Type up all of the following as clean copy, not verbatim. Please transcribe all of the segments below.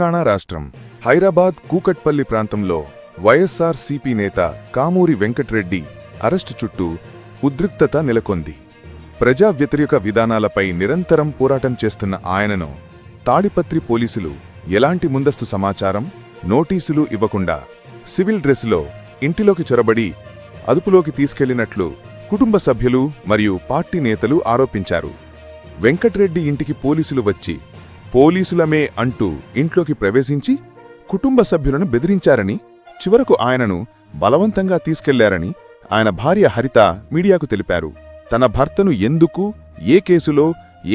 తెలంగాణ రాష్ట్రం హైదరాబాద్ కూకట్పల్లి ప్రాంతంలో వైఎస్ఆర్సీపీ నేత కామూరి వెంకట్రెడ్డి అరెస్టు చుట్టూ ఉద్రిక్తత నెలకొంది. ప్రజా వ్యతిరేక విధానాలపై నిరంతరం పోరాటం చేస్తున్న ఆయనను తాడిపత్రి పోలీసులు ఎలాంటి ముందస్తు సమాచారం, నోటీసులు ఇవ్వకుండా సివిల్ డ్రెస్లో ఇంటిలోకి చొరబడి అదుపులోకి తీసుకెళ్లినట్లు కుటుంబ సభ్యులు మరియు పార్టీ నేతలు ఆరోపించారు. వెంకట్రెడ్డి ఇంటికి పోలీసులు వచ్చి పోలీసులమే అంటూ ఇంట్లోకి ప్రవేశించి కుటుంబ సభ్యులను బెదిరించారని, చివరకు ఆయనను బలవంతంగా తీసుకెళ్లారని ఆయన భార్య హరిత మీడియాకు తెలిపారు. తన భర్తను ఎందుకు, ఏ కేసులో,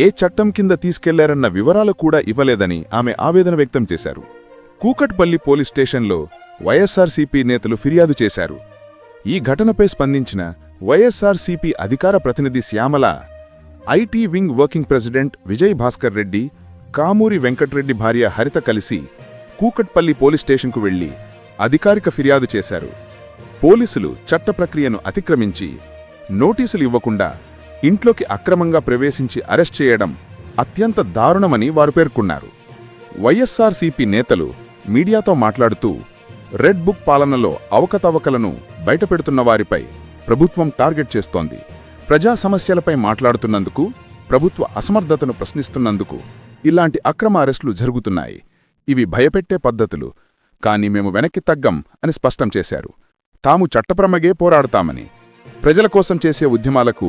ఏ చట్టం కింద తీసుకెళ్లారన్న వివరాలు కూడా ఇవ్వలేదని ఆమె ఆవేదన వ్యక్తం చేశారు. కూకట్పల్లి పోలీస్ స్టేషన్లో వైఎస్ఆర్సీపీ నేతలు ఫిర్యాదు చేశారు. ఈ ఘటనపై స్పందించిన వైఎస్ఆర్సీపీ అధికార ప్రతినిధి Shyamala, IT wing working president Vijay Bhaskar Reddy, Kamuri Venkatreddy భార్య హరిత కలిసి కూకట్పల్లి పోలీస్ స్టేషన్కు వెళ్లి అధికారిక ఫిర్యాదు చేశారు. పోలీసులు చట్ట ప్రక్రియను అతిక్రమించి నోటీసులు ఇవ్వకుండా ఇంట్లోకి అక్రమంగా ప్రవేశించి అరెస్ట్ చేయడం అత్యంత దారుణమని వారు పేర్కొన్నారు. వైఎస్ఆర్సీపీ నేతలు మీడియాతో మాట్లాడుతూ రెడ్ బుక్ పాలనలో అవకతవకలను బయటపెడుతున్న వారిపై ప్రభుత్వం టార్గెట్ చేస్తోంది. ప్రజా సమస్యలపై మాట్లాడుతున్నందుకు, ప్రభుత్వ అసమర్థతను ప్రశ్నిస్తున్నందుకు ఇలాంటి అక్రమ అరెస్టులు జరుగుతున్నాయి. ఇవి భయపెట్టే పద్ధతులు, కానీ మేము వెనక్కి తగ్గం అని స్పష్టం చేశారు. తాము చట్టపరమగే పోరాడతామని, ప్రజల కోసం చేసే ఉద్యమాలకు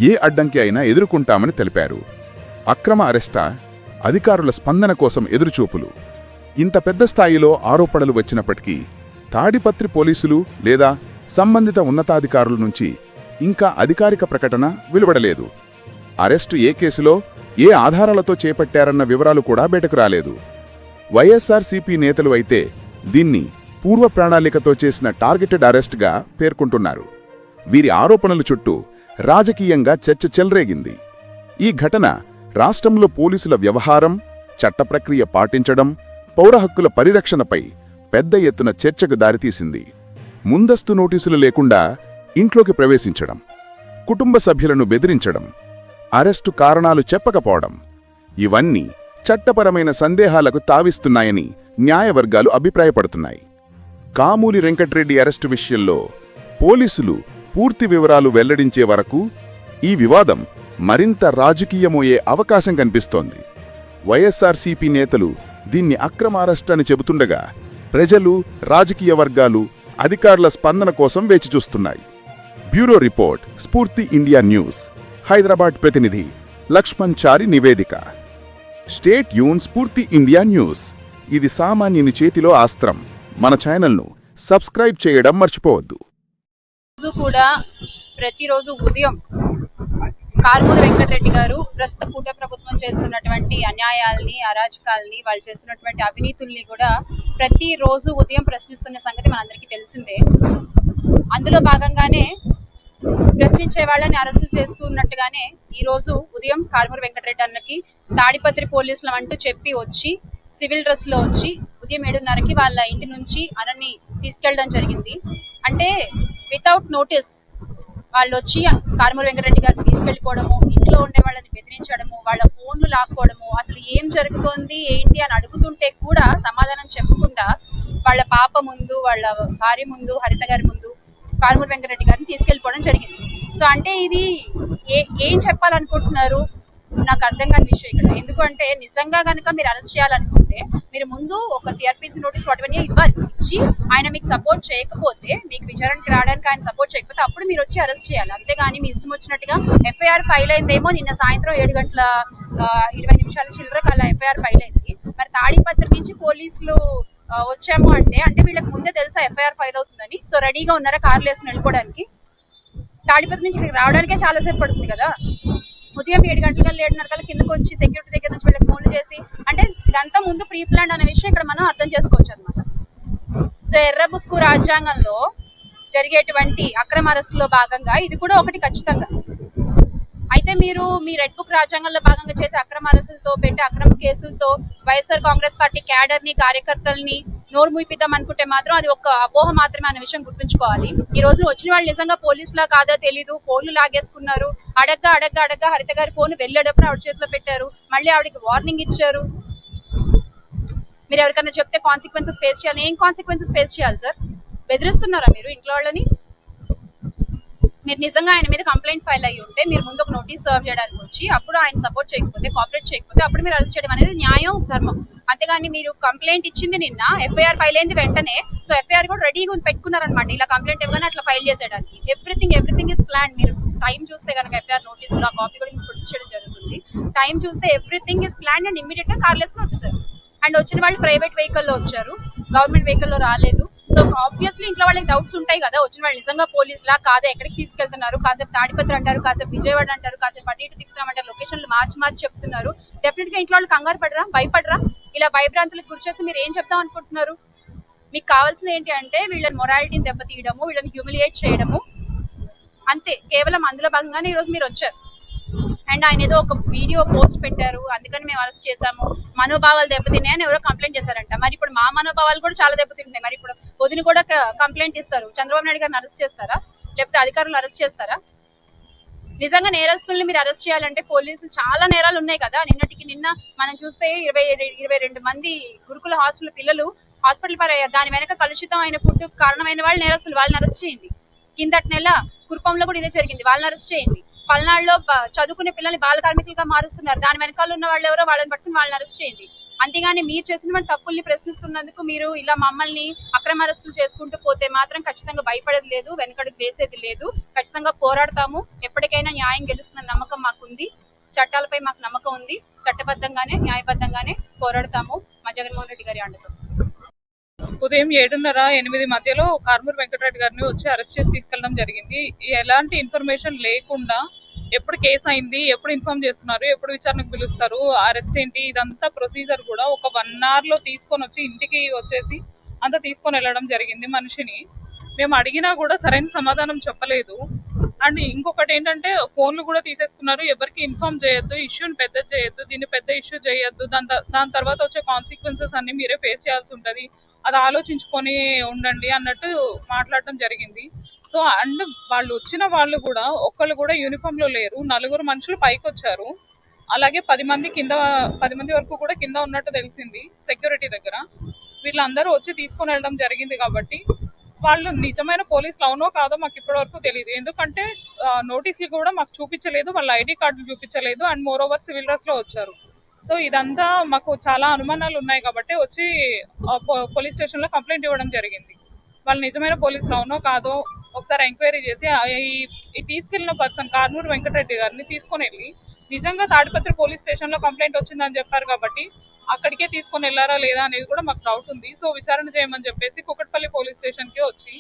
ఏ అడ్డంకి అయినా ఎదుర్కొంటామని తెలిపారు. అక్రమ అరెస్టా, అధికారుల స్పందన కోసం ఎదురుచూపులు. ఇంత పెద్ద స్థాయిలో ఆరోపణలు వచ్చినప్పటికీ తాడిపత్రి పోలీసులు లేదా సంబంధిత ఉన్నతాధికారుల నుంచి ఇంకా అధికారిక ప్రకటన వెలువడలేదు. అరెస్టు ఏ కేసులో, ఏ ఆధారాలతో చేపట్టారన్న వివరాలు కూడా బయటకు రాలేదు. వైఎస్ఆర్సీపీ నేతలు అయితే దీన్ని పూర్వ ప్రణాళికతో చేసిన టార్గెటెడ్ అరెస్ట్గా పేర్కొంటున్నారు. వీరి ఆరోపణల చుట్టూ రాజకీయంగా చర్చ చెలరేగింది. ఈ ఘటన రాష్ట్రంలో పోలీసుల వ్యవహారం, చట్ట ప్రక్రియ పాటించడం, పౌర హక్కుల పరిరక్షణపై పెద్ద ఎత్తున చర్చకు దారితీసింది. ముందస్తు నోటీసులు లేకుండా ఇంట్లోకి ప్రవేశించడం, కుటుంబ సభ్యులను బెదిరించడం, అరెస్టు కారణాలు చెప్పకపోవడం, ఇవన్నీ చట్టపరమైన సందేహాలకు తావిస్తున్నాయని న్యాయవర్గాలు అభిప్రాయపడుతున్నాయి. కామూరి వెంకట్రెడ్డి అరెస్టు విషయంలో పోలీసులు పూర్తి వివరాలు వెల్లడించే వరకు ఈ వివాదం మరింత రాజకీయమయ్యే అవకాశం కనిపిస్తోంది. వైఎస్ఆర్సీపీ నేతలు దీన్ని అక్రమ అరెస్టు అని చెబుతుండగా ప్రజలు, రాజకీయ వర్గాలు అధికారుల స్పందన కోసం వేచిచూస్తున్నాయి. బ్యూరో రిపోర్ట్, స్ఫూర్తి ఇండియా న్యూస్. హైదరాబాద్ ప్రతినిధి లక్ష్మణ్ చారి నివేదిక. స్టేట్ యూన్ స్ఫూర్తి ఇండియా న్యూస్. ఇది సామాన్యుని చేతిలో ఆస్త్రం. మన ఛానల్ను సబ్స్క్రైబ్ చేయడం మర్చిపోవద్దు. కూడా ప్రతిరోజు ఉదయం కామూరి వెంకట్రెడ్డి గారు ప్రస్తుత కూటమి ప్రభుత్వం చేస్తున్నటువంటి అన్యాయాల్ని, అరాచకాల్ని, వాళ్ళు చేస్తున్నటువంటి అవినీతుల్ని కూడా ప్రతిరోజు ఉదయం ప్రశ్నిస్తున్న సంగతి మనందరికీ తెలిసిందే. అందులో భాగంగానే ప్రశ్నించే వాళ్ళని అరెస్టు చేస్తున్నట్టుగానే ఈ రోజు ఉదయం కామూరి వెంకట్రెడ్డి అన్నకి తాడిపత్రి పోలీసులు అంటూ చెప్పి వచ్చి సివిల్ డ్రెస్ లో వచ్చి ఉదయం 7:30కి వాళ్ళ ఇంటి నుంచి అన్నని తీసుకెళ్ళడం జరిగింది. అంటే వితౌట్ నోటీస్ వాళ్ళు వచ్చి కామూరి వెంకట్రెడ్డి గారిని తీసుకెళ్లిపోవడము, ఇంట్లో ఉండే వాళ్ళని బెదిరించడము, వాళ్ళ ఫోన్లు లాక్కోవడము, అసలు ఏం జరుగుతోంది ఏంటి అని అడుగుతుంటే కూడా సమాధానం చెప్పకుండా వాళ్ళ పాప ముందు, వాళ్ళ భార్య ముందు, హరిత గారి ముందు కామూరి వెంకట్రెడ్డి గారిని తీసుకెళ్లిపోవడం జరిగింది. సో అంటే ఇది ఏం చెప్పాలనుకుంటున్నారు నాకు అర్థం కాని విషయం ఇక్కడ. ఎందుకంటే నిజంగా కనుక మీరు అరెస్ట్ చేయాలనుకుంటే మీరు ముందు ఒక సిఆర్పిసి నోటీస్ వాటివన్నీ ఇవ్వాలి. ఇచ్చి ఆయన మీకు సపోర్ట్ చేయకపోతే, మీకు విచారణకి రావడానికి ఆయన సపోర్ట్ చేయకపోతే అప్పుడు మీరు వచ్చి అరెస్ట్ చేయాలి. అంతేగాని మీ ఇష్టం వచ్చినట్టుగా ఎఫ్ఐఆర్ ఫైల్ అయిందేమో నిన్న సాయంత్రం 7:20 చిల్లర కల్లా ఎఫ్ఐఆర్ ఫైల్ అయింది. మరి తాడిపత్రి నుంచి పోలీసులు వచ్చాము అంటే వీళ్ళకి ముందే తెలుసా ఎఫ్ఐఆర్ ఫైల్ అవుతుందని? సో రెడీగా ఉన్నారా కార్లు వేసుకుని వెళ్ళిపోవడానికి? తాడిపత్రి నుంచి ఇక్కడికి రావడానికే చాలాసేపు పడుతుంది కదా. ఉదయం 7 గంటల 7:30 కిందకు వచ్చి సెక్యూరిటీ దగ్గర నుంచి వీళ్ళకి ఫోన్లు చేసి, అంటే ఇదంతా ముందు ప్రీ ప్లాన్ అనే విషయం ఇక్కడ మనం అర్థం చేసుకోవచ్చు అనమాట. సో ఎర్రబుక్కు రాజ్యాంగంలో జరిగేటువంటి అక్రమ అరెస్టులో భాగంగా ఇది కూడా ఒకటి ఖచ్చితంగా. అయితే మీరు మీ రెడ్ బుక్ రాజ్యాంగంలో భాగంగా చేసే అక్రమ అరెస్టులతో, పెట్టే అక్రమ కేసులతో వైఎస్ఆర్ కాంగ్రెస్ పార్టీ క్యాడర్ని, కార్యకర్తల్ని నోరు మూయిపిద్దాం అనుకుంటే మాత్రం అది ఒక అపోహ మాత్రమే అనే విషయం గుర్తుంచుకోవాలి. ఈ రోజు వచ్చిన వాళ్ళు నిజంగా పోలీసులా కాదా తెలీదు, ఫోన్లు లాగేసుకున్నారు. అడగ్గా హరిత గారి ఫోన్ వెళ్ళేటప్పుడు ఆవిడ చేతిలో పెట్టారు, మళ్ళీ ఆవిడకి వార్నింగ్ ఇచ్చారు. మీరు ఎవరికైనా చెప్తే కాన్సిక్వెన్సెస్ ఫేస్ చేయాలి. ఏం కాన్సిక్వెన్సెస్ ఫేస్ చేయాలి సార్? బెదిరిస్తున్నారా మీరు ఇంట్లో వాళ్ళని? మీరు నిజంగా ఆయన మీద కంప్లైంట్ ఫైల్ అయ్యి ఉంటే మీరు ముందు ఒక నోటీస్ సర్వ్ చేయడానికి వచ్చి అప్పుడు ఆయన సపోర్ట్ చేయకపోతే, కోఆపరేట్ చేయకపోతే అప్పుడు మీరు అరెస్ట్ చేయడం అనేది న్యాయం, ధర్మం. అంతేగాని మీరు కంప్లైంట్ ఇచ్చింది నిన్న, ఎఫ్ఐఆర్ ఫైల్ అయింది వెంటనే, సో ఎఫ్ఐఆర్ కూడా రెడీగా పెట్టుకున్నారనమాట. ఇలా కంప్లైంట్ ఇవ్వగానే అట్లా ఫైల్ చేసేయడానికి ఎవ్రీథింగ్ ఇస్ ప్లాన్. మీరు టైం చూస్తే కనుక ఎఫ్ఐఆర్ నోటీస్ లో కాపీ కూడా ప్రొడ్యూస్ చేయడం జరుగుతుంది. టైం చూస్తే everything is plan and immediate గా కార్ వేసుకుని వచ్చేసారు. అండ్ వచ్చిన వాళ్ళు ప్రైవేట్ వెహికల్ లో వచ్చారు, గవర్నమెంట్ వెహికల్ లో రాలేదు. సో ఆబ్వియస్లీ ఇంట్లో వాళ్ళకి డౌట్స్ ఉంటాయి కదా, వచ్చిన వాళ్ళు నిజంగా పోలీసులా కాదా, ఎక్కడికి తీసుకెళ్తున్నారు, కాసేపు తాడిపత్రి అంటారు, కాసేపు విజయవాడ అంటారు, కాసేపు అటు ఇటు తిప్పుతామంటారు, లొకేషన్లు మార్చి చెప్తున్నారు. డెఫినెట్ గా ఇంట్లో వాళ్ళు కంగారు పడరా, భయపడరా? ఇలా భయభ్రాంతులకు గురిచేసి మీరు ఏం చెప్తాం అనుకుంటున్నారు? మీకు కావాల్సింది ఏంటి అంటే వీళ్ళని మొరాలిటీని దెబ్బతీయడము, వీళ్ళని హ్యూమిలియేట్ చేయడము, అంతే. కేవలం అందులో భాగంగానే ఈరోజు మీరు వచ్చారు. అండ్ ఆయన ఏదో ఒక వీడియో పోస్ట్ పెట్టారు, అందుకని మేము అరెస్ట్ చేశాము, మనోభావాలు దెబ్బతిన్నాయని ఎవరో కంప్లైంట్ చేశారంట. మరి ఇప్పుడు మా మనోభావాలు కూడా చాలా దెబ్బతింటున్నాయి. మరి ఇప్పుడు వదిన కూడా కంప్లైంట్ ఇస్తారు, చంద్రబాబు నాయుడు గారిని అరెస్ట్ చేస్తారా, లేకపోతే అధికారులు అరెస్ట్ చేస్తారా? నిజంగా నేరస్తుల్ని మీరు అరెస్ట్ చేయాలంటే పోలీసులు చాలా నేరాలు ఉన్నాయి కదా. నిన్న మనం చూస్తే 22 మంది గురుకుల హాస్టల్ పిల్లలు హాస్పిటల్ పారయ్యారు. దాని వెనక కలుషితం అయిన ఫుడ్ కారణమైన వాళ్ళు నేరస్తులు, వాళ్ళని అరెస్ట్ చేయండి. కిందటి నెల కురుపంలో కూడా ఇదే జరిగింది, వాళ్ళని అరెస్ట్ చేయండి. పల్నాడులో చదువుకునే పిల్లల్ని బాల కార్మికులుగా మారుస్తున్నారు, దాని వెనకాల ఉన్న వాళ్ళు ఎవరో వాళ్ళని పట్టుకుని వాళ్ళని అరెస్ట్ చేయండి. అంతేగాని మీరు చేసిన తప్పుల్ని ప్రశ్నిస్తున్నందుకు మీరు ఇలా మమ్మల్ని అక్రమ అరెస్టులు చేసుకుంటూ పోతే మాత్రం ఖచ్చితంగా భయపడేది లేదు, వెనకడుగు వేసేది లేదు. ఖచ్చితంగా పోరాడతాము. ఎప్పటికైనా న్యాయం గెలుస్తున్న నమ్మకం మాకుంది, చట్టాలపై మాకు నమ్మకం ఉంది. చట్టబద్ధంగానే న్యాయబద్ధంగానే పోరాడతాము మా జగన్మోహన్ రెడ్డి గారి అండతో. ఉదయం 7:30-8 మధ్యలో కారుమూరి వెంకటరెడ్డి గారిని వచ్చి అరెస్ట్ చేసి తీసుకెళ్ళడం జరిగింది. ఎలాంటి ఇన్ఫర్మేషన్ లేకుండా ఎప్పుడు కేసు అయింది, ఎప్పుడు ఇన్ఫార్మ్ చేస్తున్నారు, ఎప్పుడు విచారణకు పిలుస్తారు, అరెస్ట్ ఏంటి, ఇదంతా ప్రొసీజర్ కూడా ఒక 1 hour లో తీసుకొని వచ్చి ఇంటికి వచ్చేసి అంతా తీసుకొని వెళ్ళడం జరిగింది. మనిషిని మేము అడిగినా కూడా సరైన సమాధానం చెప్పలేదు. అండ్ ఇంకొకటి ఏంటంటే ఫోన్లు కూడా తీసేసుకున్నారు. ఎవరికి ఇన్ఫార్మ్ చేయొద్దు, ఇష్యూని పెద్ద చేయొద్దు, దీన్ని పెద్ద ఇష్యూ చేయొద్దు, దాని తర్వాత వచ్చే కాన్సిక్వెన్సెస్ అన్ని మీరే ఫేస్ చేయాల్సి ఉంటుంది, అది ఆలోచించుకొని ఉండండి అన్నట్టు మాట్లాడటం జరిగింది. సో అండ్ వాళ్ళు వచ్చిన వాళ్ళు కూడా ఒక్కళ్ళు కూడా యూనిఫామ్ లో లేరు, 4 మనుషులు పైకి వచ్చారు. అలాగే 10 మంది వరకు కూడా కింద ఉన్నట్టు తెలిసింది సెక్యూరిటీ దగ్గర. వీళ్ళందరూ వచ్చి తీసుకొని వెళ్ళడం జరిగింది. కాబట్టి వాళ్ళు నిజమైన పోలీసులు అవునో కాదో మాకు ఇప్పటి వరకు తెలియదు. ఎందుకంటే నోటీసులు కూడా మాకు చూపించలేదు, వాళ్ళ ఐడి కార్డులు చూపించలేదు, and more over civil dress లో వచ్చారు. సో ఇదంతా మాకు చాలా అనుమానాలు ఉన్నాయి కాబట్టి వచ్చి పోలీస్ స్టేషన్ లో కంప్లైంట్ ఇవ్వడం జరిగింది. వాళ్ళు నిజమైన పోలీసులు అవునో కాదో ఒకసారి ఎంక్వైరీ చేసి ఈ తీసుకెళ్లిన పర్సన్ కారుమూరి వెంకటరెడ్డి గారిని తీసుకొని వెళ్ళి నిజంగా తాడిపత్రి పోలీస్ స్టేషన్ లో కంప్లైంట్ వచ్చిందని చెప్పారు కాబట్టి అక్కడికే తీసుకొని వెళ్ళారా లేదా అనేది కూడా మాకు డౌట్ ఉంది. సో విచారణ చేయమని చెప్పేసి కూకట్పల్లి పోలీస్ స్టేషన్ కి వచ్చి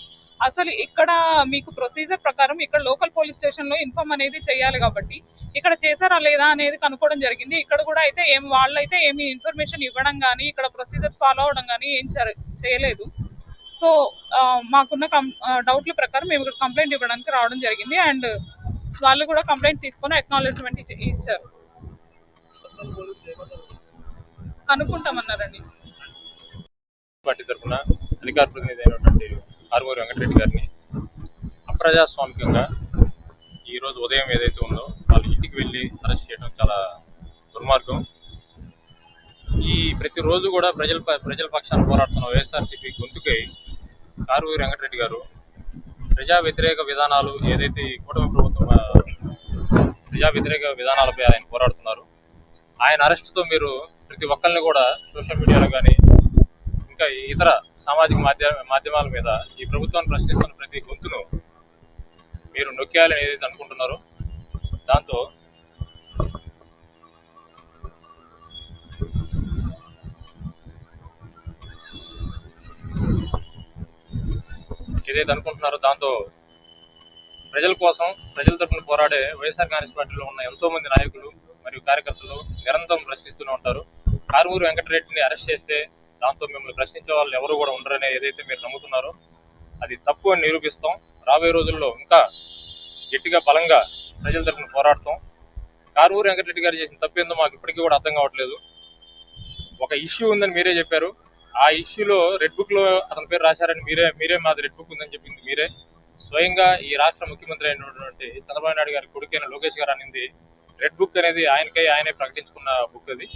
అసలు ఇక్కడ మీకు ప్రొసీజర్ ప్రకారం ఇక్కడ లోకల్ పోలీస్ స్టేషన్ లో ఇన్ఫార్మ్ అనేది చేయాలి కాబట్టి ఇక్కడ చేశారా లేదా అనేది కనుక్కోవడం జరిగింది. ఇక్కడ కూడా అయితే వాళ్ళైతే ఏమి ఇన్ఫర్మేషన్ ఇవ్వడం కానీ ఇక్కడ ప్రొసీజర్స్ ఫాలో అవడం కానీ ఏం చేయలేదు. సో మాకున్న డౌట్ల ప్రకారం మేము ఇక్కడ కంప్లైంట్ ఇవ్వడానికి రావడం జరిగింది. అండ్ వాళ్ళు కూడా కంప్లైంట్ తీసుకొని అక్నాలెడ్జ్మెంట్ ఇచ్చారు. కనుక్కుంటామన్నారండి. పార్టీ తరఫున అధికార ప్రతినిధి అయినటువంటి కారుమూరి వెంకటరెడ్డి గారిని అప్రజాస్వామికంగా ఈరోజు ఉదయం ఏదైతే ఉందో వాళ్ళ ఇంటికి వెళ్ళి అరెస్ట్ చేయడం చాలా దుర్మార్గం. ఈ ప్రతిరోజు కూడా ప్రజల పక్షాన పోరాడుతున్న వైఎస్ఆర్సీపీ గొంతుకై కారుమూరి వెంకటరెడ్డి గారు ప్రజా వ్యతిరేక విధానాలు ఏదైతే ఈ కూటమి ప్రభుత్వం ప్రజా వ్యతిరేక విధానాలపై ఆయన పోరాడుతున్నారు. ఆయన అరెస్టుతో మీరు ప్రతి ఒక్కరిని కూడా సోషల్ మీడియాలో కానీ ఇంకా ఇతర సామాజిక మాధ్యమాల మీద ఈ ప్రభుత్వాన్ని ప్రశ్నిస్తున్న ప్రతి గొంతును మీరు నొక్కేయాలని ఏదైతే అనుకుంటున్నారో దాంతో ప్రజల కోసం ప్రజల తరఫున పోరాడే వైఎస్ఆర్ కాంగ్రెస్ పార్టీలో ఉన్న ఎంతో మంది నాయకులు మరియు కార్యకర్తలు నిరంతరం ప్రశ్నిస్తూనే ఉంటారు. కారుమూరి వెంకటరెడ్డిని అరెస్ట్ చేస్తే దాంతో మిమ్మల్ని ప్రశ్నించే వాళ్ళు ఎవరు కూడా ఉండరనే ఏదైతే మీరు నమ్ముతున్నారో అది తప్పు అని నిరూపిస్తాం. రాబోయే రోజుల్లో ఇంకా గట్టిగా బలంగా ప్రజల తరఫున పోరాడతాం. కారుమూరి వెంకటరెడ్డి గారు చేసిన తప్పు ఏందో మాకు ఇప్పటికీ కూడా అర్థం కావట్లేదు. ఒక ఇష్యూ ఉందని మీరే చెప్పారు, ఆ ఇష్యూలో రెడ్ బుక్ లో అతని పేరు రాశారని మీరే మాది రెడ్ బుక్ ఉందని చెప్పింది మీరే. స్వయంగా ఈ రాష్ట్ర ముఖ్యమంత్రి అయినటువంటి చంద్రబాబు నాయుడు గారి కొడుకైన లోకేష్ గారు అనింది రెడ్ బుక్ అనేది ఆయనే ప్రకటించుకున్న బుక్ అది.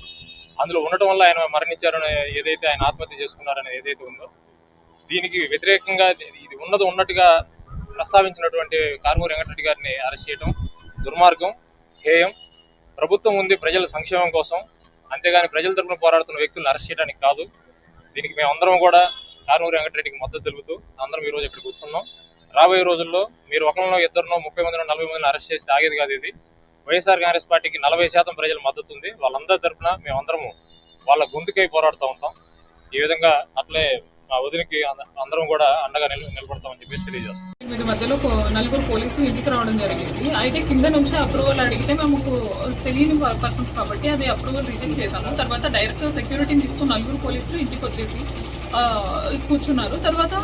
అందులో ఉండటం వల్ల ఆయన మరణించారని ఏదైతే ఆయన ఆత్మహత్య చేసుకున్నారని ఏదైతే ఉందో దీనికి వ్యతిరేకంగా ఇది ఉన్నట్టుగా ప్రస్తావించినటువంటి కారుమూరి వెంకటరెడ్డి గారిని అరెస్ట్ చేయడం దుర్మార్గం, హేయం. ప్రభుత్వం ఉంది ప్రజల సంక్షేమం కోసం, అంతేగాని ప్రజల తరపున పోరాడుతున్న వ్యక్తులను అరెస్ట్ చేయడానికి కాదు. దీనికి మేమందరం కూడా కారుమూరి వెంకటరెడ్డికి మద్దతు తెలుపుతూ అందరం ఈరోజు ఇక్కడ కూర్చున్నాం. రాబోయే రోజుల్లో మీరు ఒకరిలో ఇద్దరినో 30 మందినో 40 మందిని అరెస్ట్ చేస్తే ఆగేది కాదు. ఇది వైఎస్ఆర్ కాంగ్రెస్ పార్టీకి 40% ప్రజల మద్దతు ఉంది. వాళ్ళందరి తరపున మేమందరము వాళ్ళ గొంతుకై పోరాడుతూ ఉంటాం. ఈ విధంగా అట్లే మా వదినికి అందరం కూడా అండగా నిలబడతామని చెప్పేసి తెలియజేస్తాం. 8 మధ్యలో 4 పోలీసులు ఇంటికి రావడం జరిగింది. అయితే కింద నుంచి అప్రూవల్ అడిగితే మేము తెలియని పర్సన్స్ కాబట్టి అది అప్రూవల్ రిజెక్ట్ చేశాము. తర్వాత డైరెక్ట్ సెక్యూరిటీని తీసుకుని 4 పోలీసులు ఇంటికి వచ్చేసి కూర్చున్నారు. తర్వాత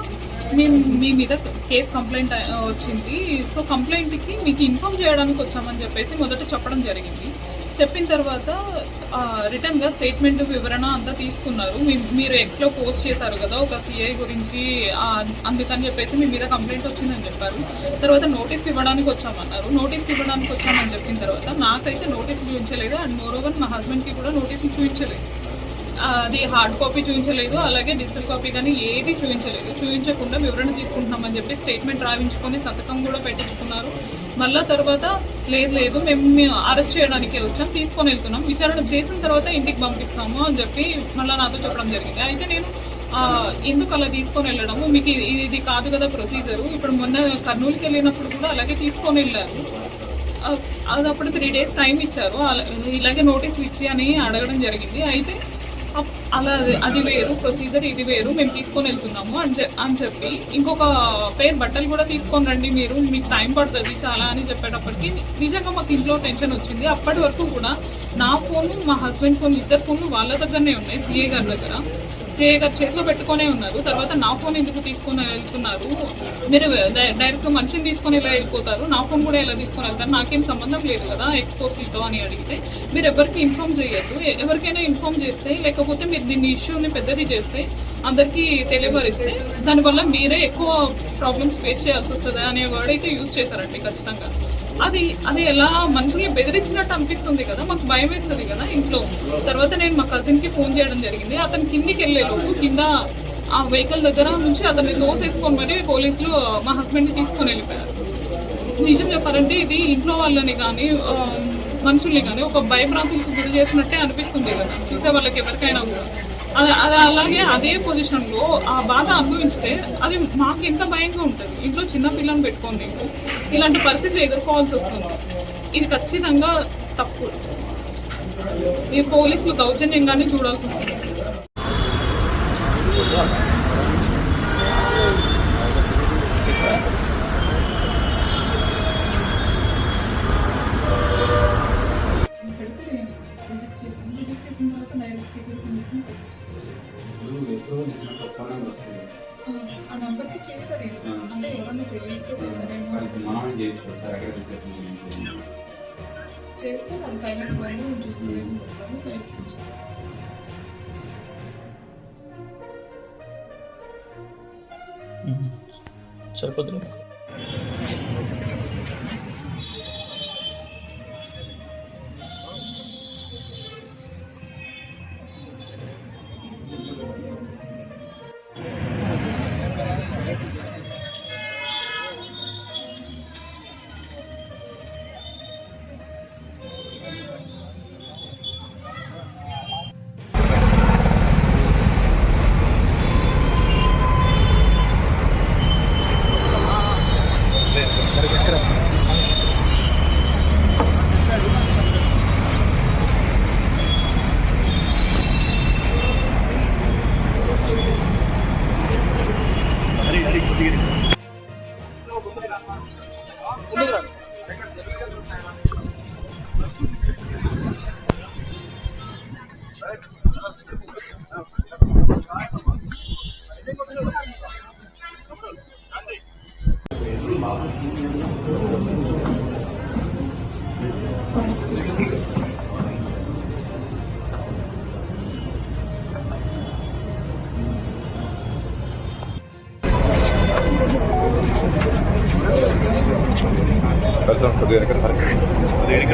మేము మీ మీద కేసు కంప్లైంట్ వచ్చింది, సో కంప్లైంట్కి మీకు ఇన్ఫార్మ్ చేయడానికి వచ్చామని చెప్పేసి మొదట చెప్పడం జరిగింది. చెప్పిన తర్వాత రిటర్న్గా స్టేట్మెంట్ వివరణ అంతా తీసుకున్నారు. మీరు ఎక్స్లో పోస్ట్ చేశారు కదా ఒక సిఐ గురించి, అందుకని చెప్పేసి మీ మీద కంప్లైంట్ వచ్చిందని చెప్పారు. తర్వాత నోటీస్ ఇవ్వడానికి వచ్చామన్నారు. నోటీస్ ఇవ్వడానికి వచ్చామని చెప్పిన తర్వాత నాకైతే నోటీస్ చూపించలేదు, అండ్ మోరోవర్ మా హస్బెండ్కి కూడా నోటీసులు చూపించలేదు. అది హార్డ్ కాపీ చూపించలేదు, అలాగే డిజిటల్ కాపీ కానీ ఏది చూపించలేదు. చూపించకుండా వివరణ తీసుకుంటున్నామని చెప్పి స్టేట్మెంట్ రాయించుకొని సంతకం కూడా పెట్టించుకున్నారు. మళ్ళీ తర్వాత లేదు మేము అరెస్ట్ చేయడానికే వచ్చాం, తీసుకొని వెళ్తున్నాం, విచారణ చేసిన తర్వాత ఇంటికి పంపిస్తాము అని చెప్పి మళ్ళీ నాతో చెప్పడం జరిగింది. అయితే నేను ఎందుకు అలా తీసుకొని వెళ్ళడము, మీకు ఇది కాదు కదా ప్రొసీజరు. ఇప్పుడు మొన్న కర్నూలుకి వెళ్ళినప్పుడు కూడా అలాగే తీసుకొని వెళ్ళారు. అది అప్పుడు 3 days టైం ఇచ్చారు, ఇలాగే నోటీసులు ఇచ్చి అని అడగడం జరిగింది. అయితే అలా అది వేరు ప్రొసీజర్, ఇది వేరు, మేము తీసుకొని వెళ్తున్నాము అని చెప్పి ఇంకొక పేరు బట్టలు కూడా తీసుకొని రండి, మీకు టైం పడుతుంది చాలా అని చెప్పేటప్పటికి నిజంగా మాకు ఇంట్లో టెన్షన్ వచ్చింది. అప్పటి వరకు కూడా నా ఫోను, మా హస్బెండ్ ఫోన్, 2 ఫోన్లు వాళ్ళ దగ్గరనే ఉన్నాయి, సిఏ గారి దగ్గర. సిఏ గారు చేతిలో పెట్టుకునే ఉన్నారు. తర్వాత నా ఫోన్ ఎందుకు తీసుకొని వెళ్తున్నారు, మీరు డైరెక్ట్ మనిషిని తీసుకొని ఎలా వెళ్ళిపోతారు, నా ఫోన్ కూడా ఎలా తీసుకొని వెళ్తారు, నాకేం సంబంధం లేదు కదా ఎక్స్పోజ్లతో అని అడిగితే, మీరు ఎవరికి ఇన్ఫార్మ్ చేయొద్దు, ఎవరికైనా ఇన్ఫార్మ్ చేస్తే లేకపోతే మీరు దీన్ని ఇష్యూని పెద్దది చేస్తే అందరికీ తెలియపరిస్తే దానివల్ల మీరే ఎక్కువ ప్రాబ్లమ్స్ ఫేస్ చేయాల్సి వస్తుంది అనే వర్డ్ అయితే యూజ్ చేశారండి ఖచ్చితంగా. అది ఎలా మనుషుల్ని బెదిరించినట్టు అనిపిస్తుంది కదా, మాకు భయం వేస్తుంది కదా ఇంట్లో. తర్వాత నేను మా కజిన్కి ఫోన్ చేయడం జరిగింది. అతను కిందికి వెళ్ళేలోపు కింద ఆ వెహికల్ దగ్గర నుంచి అతన్ని తోసేసుకొని మరి పోలీసులు మా హస్బెండ్ని తీసుకొని వెళ్ళిపోయారు. నిజం చెప్పారంటే ఇది ఇంట్లో వాళ్ళని కానీ మనుషుల్ని కానీ ఒక భయభ్రాంతులకు గురి చేసినట్టే అనిపిస్తుంది కదా చూసే వాళ్ళకి ఎవరికైనా కూడా. అది అలాగే అదే పొజిషన్లో ఆ బాధ అనుభవించితే అది మాకు ఎంత భయంగా ఉంటుంది. ఇంట్లో చిన్న పిల్లల్ని పెట్టుకొని ఇలాంటి పరిస్థితులు ఎదుర్కోవాల్సి వస్తుంది. ఇది ఖచ్చితంగా తప్పు. ఈ పోలీసులు దౌర్జన్యంగానే చూడాల్సి వస్తుంది. ఆ నంబర్కి చేశారు అంటే ఎవరన్నా తెలియక చేశారేమో చేస్తే అది సైలెంట్ వాళ్ళు చూసుకోలేదు. సరిపోతుంది.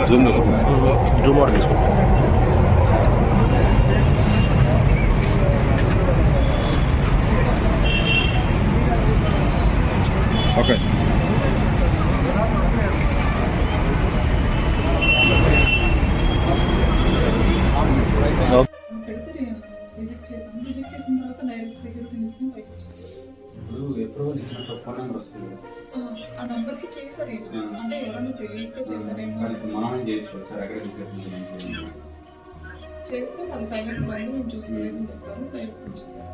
జూమ్ జూమ్ అవుట్ తీసుకో. రిజెక్ట్ చేసాము. రిజెక్ట్ చేసిన తర్వాత డైరెక్ట్ సెక్యూరిటీ తీసుకుని బయటకు వచ్చేసారు. ఇప్పుడు ఎప్పుడో ఇచ్చినట్టు ఫోన్ నెంబర్ వస్తుంది కదా. ఆ నంబర్కి చేశారు ఏమో. అంటే ఎవరైనా తెలియక చేశారేమో. కానీ ఇప్పుడు మనం ఏం చేయొచ్చు సార్, ఎక్కడ చేస్తే అది సైలెంట్ బండి నేను చూసుకోలేదని చెప్పాను. డైరెక్ట్ వచ్చేసారు.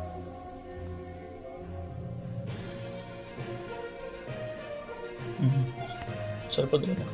సరిపోతుంది.